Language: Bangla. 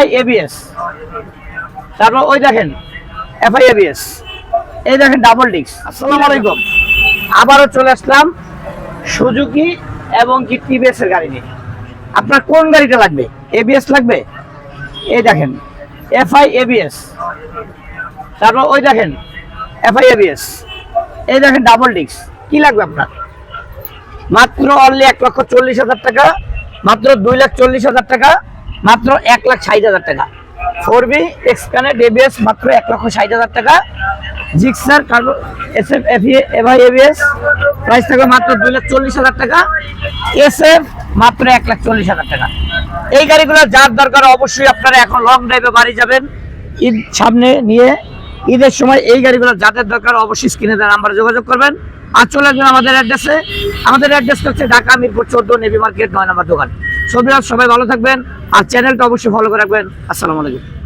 এফআই এবিএস, তারপর ওই দেখেন এফআই এবিএস, এই দেখেন ডাবল ডিস্ক। আসসালামু আলাইকুম, আবারও চলে আসলাম সুজুকি এবং কি টিভিএস এর গাড়ি নিয়ে। আপনার কোন গাড়িটা লাগবে? এবিএস লাগবে, এই দেখেন এফআই এবিএস, তারপর ওই দেখেন এফআই এবিএস, এই দেখেন ডাবল ডিস্ক। কি লাগবে আপনার? মাত্র অনলি 1,40,000 টাকা, মাত্র 2,40,000 টাকা, মাত্র 1,60,000 টাকা। 4B এক্সকানেক্ট এবিএস মাত্র 1,60,000 টাকা। Gixxer carbon SF FI ABS price থাকবে মাত্র 2,40,000 টাকা। এসএফ মাত্র 1,40,000 টাকা। এই গাড়িগুলো যার দরকার অবশ্যই আপনারা এখন লং ড্রাইভে বাড়ি যাবেন ঈদ সামনে নিয়ে, ঈদের সময় এই গাড়িগুলো যাদের দরকার অবশ্যই স্ক্রিনে দেওয়া নাম্বারে যোগাযোগ করবেন। আর চলে আসবেন আমাদের অ্যাড্রেসে। আমাদের অ্যাড্রেস হচ্ছে ঢাকা মিরপুর 14 নেভি মার্কেট 9 নম্বর দোকান। সবাই ভালো থাকবেন আর চ্যানেলটা অবশ্যই ফলো করে রাখবেন। আসসালামু আলাইকুম।